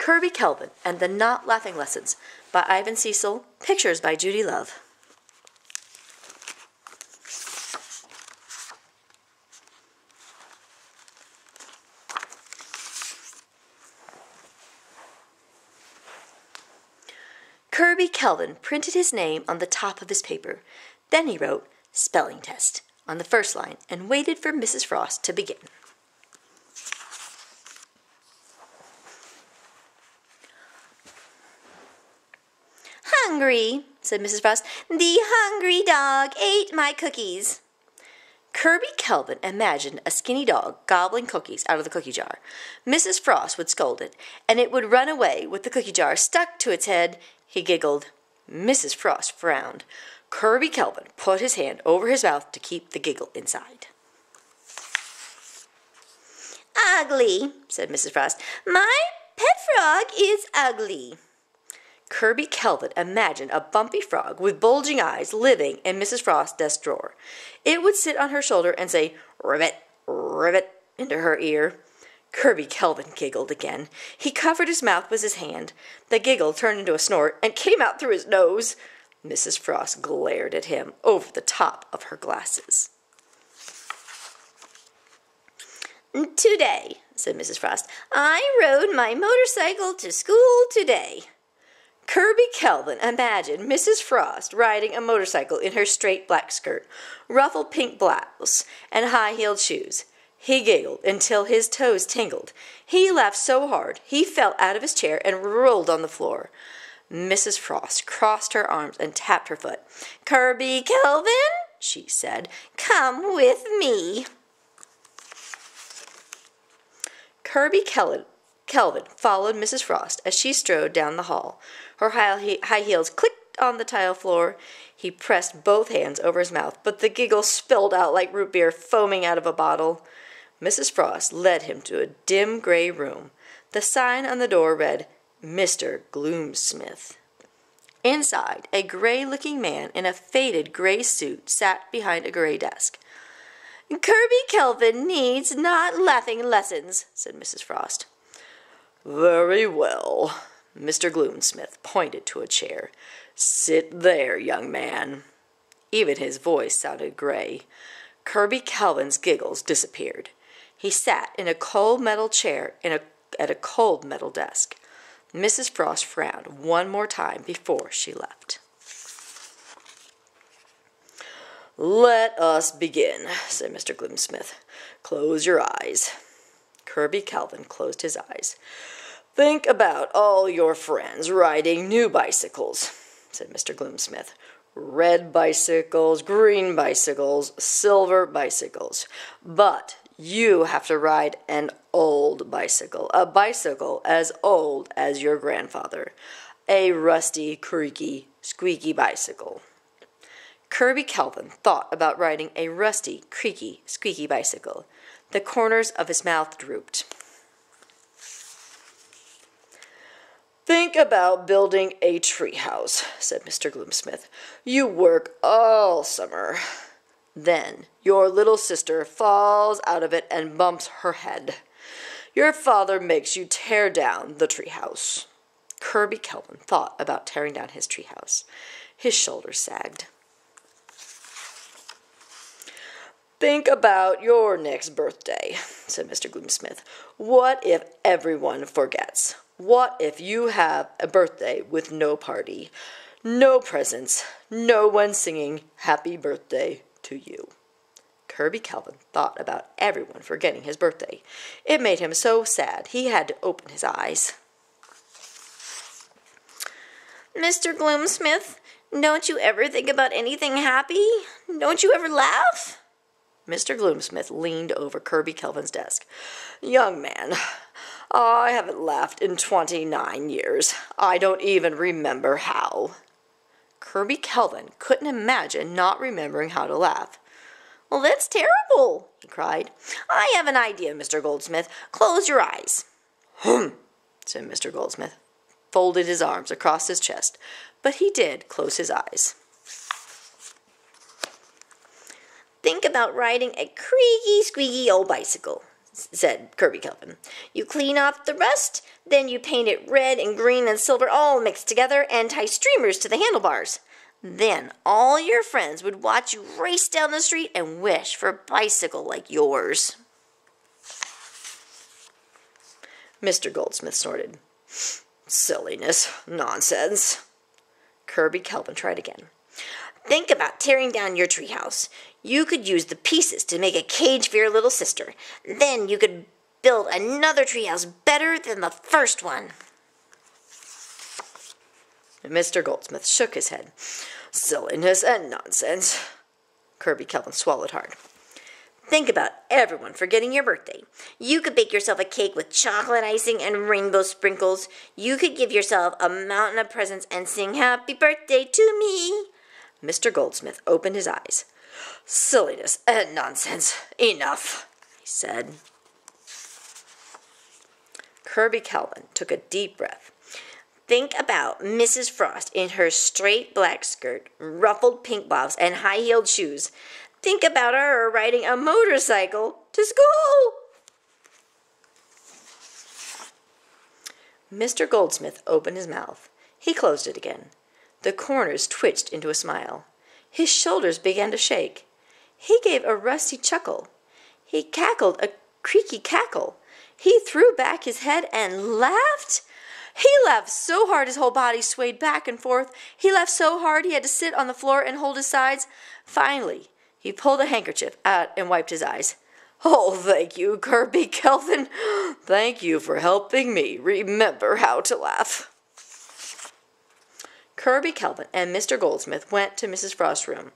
Kirby Kelvin and the Not Laughing Lessons by Ivan Cecil, pictures by Judy Love. Kirby Kelvin printed his name on the top of his paper. Then he wrote, "Spelling Test," on the first line and waited for Mrs. Frost to begin. "Hungry," said Mrs. Frost. "The hungry dog ate my cookies." Kirby Kelvin imagined a skinny dog gobbling cookies out of the cookie jar. Mrs. Frost would scold it, and it would run away with the cookie jar stuck to its head. He giggled. Mrs. Frost frowned. Kirby Kelvin put his hand over his mouth to keep the giggle inside. "Ugly," said Mrs. Frost. "My pet frog is ugly." Kirby Kelvin imagined a bumpy frog with bulging eyes living in Mrs. Frost's desk drawer. It would sit on her shoulder and say, "Ribbit, ribbit," into her ear. Kirby Kelvin giggled again. He covered his mouth with his hand. The giggle turned into a snort and came out through his nose. Mrs. Frost glared at him over the top of her glasses. "Today," said Mrs. Frost, "I rode my motorcycle to school today." Kirby Kelvin imagined Mrs. Frost riding a motorcycle in her straight black skirt, ruffled pink blouse, and high-heeled shoes. He giggled until his toes tingled. He laughed so hard he fell out of his chair and rolled on the floor. Mrs. Frost crossed her arms and tapped her foot. "Kirby Kelvin," she said, "come with me." Kirby Kelvin followed Mrs. Frost as she strode down the hall. Her high heels clicked on the tile floor. He pressed both hands over his mouth, but the giggle spilled out like root beer foaming out of a bottle. Mrs. Frost led him to a dim gray room. The sign on the door read, "Mr. Gloomsmith." Inside, a gray-looking man in a faded gray suit sat behind a gray desk. "Kirby Kelvin needs not laughing lessons," said Mrs. Frost. "Very well." Mr. Gloomsmith pointed to a chair. "Sit there, young man." Even his voice sounded gray. Kirby Kelvin's giggles disappeared. He sat in a cold metal chair at a cold metal desk. Mrs. Frost frowned one more time before she left. "Let us begin," said Mr. Gloomsmith. "Close your eyes." Kirby Kelvin closed his eyes. "Think about all your friends riding new bicycles," said Mr. Gloomsmith. "Red bicycles, green bicycles, silver bicycles. But you have to ride an old bicycle, a bicycle as old as your grandfather. A rusty, creaky, squeaky bicycle." Kirby Kelvin thought about riding a rusty, creaky, squeaky bicycle. The corners of his mouth drooped. "Think about building a treehouse," said Mr. Gloomsmith. "You work all summer. Then your little sister falls out of it and bumps her head. Your father makes you tear down the treehouse." Kirby Kelvin thought about tearing down his treehouse. His shoulders sagged. "Think about your next birthday," said Mr. Gloomsmith. "What if everyone forgets? What if you have a birthday with no party, no presents, no one singing happy birthday to you?" Kirby Kelvin thought about everyone forgetting his birthday. It made him so sad he had to open his eyes. "Mr. Gloomsmith, don't you ever think about anything happy? Don't you ever laugh?" Mr. Gloomsmith leaned over Kirby Kelvin's desk. "Young man, I haven't laughed in 29 years. I don't even remember how." Kirby Kelvin couldn't imagine not remembering how to laugh. "Well, that's terrible," he cried. "I have an idea, Mr. Goldsmith. Close your eyes." "Hum," said Mr. Goldsmith, folded his arms across his chest, but he did close his eyes. "Think about riding a creaky, squeaky old bicycle," said Kirby Kelvin. You clean off the rust, then you paint it red and green and silver all mixed together and tie streamers to the handlebars. Then all your friends would watch you race down the street and wish for a bicycle like yours. Mr. Goldsmith snorted. Silliness. Nonsense. Kirby Kelvin tried again. Think about tearing down your treehouse. You could use the pieces to make a cage for your little sister. Then you could build another treehouse better than the first one. Mr. Goldsmith shook his head. Silliness and nonsense. Kirby Kelvin swallowed hard. Think about everyone forgetting your birthday. You could bake yourself a cake with chocolate icing and rainbow sprinkles. You could give yourself a mountain of presents and sing happy birthday to me. Mr. Goldsmith opened his eyes. Silliness and nonsense. Enough, he said. Kirby Kelvin took a deep breath. Think about Mrs. Frost in her straight black skirt, ruffled pink blouse, and high-heeled shoes. Think about her riding a motorcycle to school. Mr. Goldsmith opened his mouth. He closed it again. The corners twitched into a smile. His shoulders began to shake. He gave a rusty chuckle. He cackled a creaky cackle. He threw back his head and laughed. He laughed so hard his whole body swayed back and forth. He laughed so hard he had to sit on the floor and hold his sides. Finally, he pulled a handkerchief out and wiped his eyes. Oh, thank you, Kirby Kelvin. Thank you for helping me remember how to laugh. Kirby Kelvin and Mr. Goldsmith went to Mrs. Frost's room.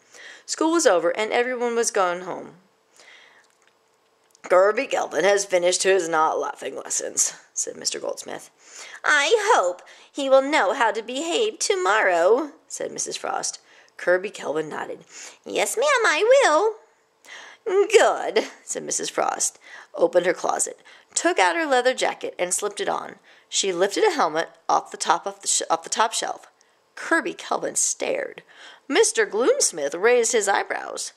School was over and everyone was gone home. Kirby Kelvin has finished his not laughing lessons, said Mr. Goldsmith. I hope he will know how to behave tomorrow, said Mrs. Frost. Kirby Kelvin nodded. Yes, ma'am, I will. Good, said Mrs. Frost, opened her closet, took out her leather jacket, and slipped it on. She lifted a helmet off the top shelf. Kirby Kelvin stared. Mr. Gloomsmith raised his eyebrows.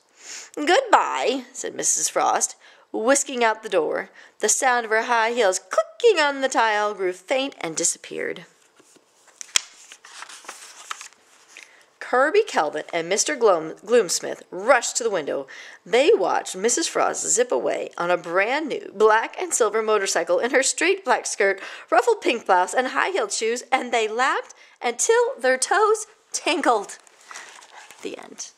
Goodbye, said Mrs. Frost, whisking out the door. The sound of her high heels clicking on the tile grew faint and disappeared. Kirby Kelvin and Mr. Gloomsmith rushed to the window. They watched Mrs. Frost zip away on a brand new black and silver motorcycle in her straight black skirt, ruffled pink blouse, and high-heeled shoes, and they laughed until their toes tingled. The end.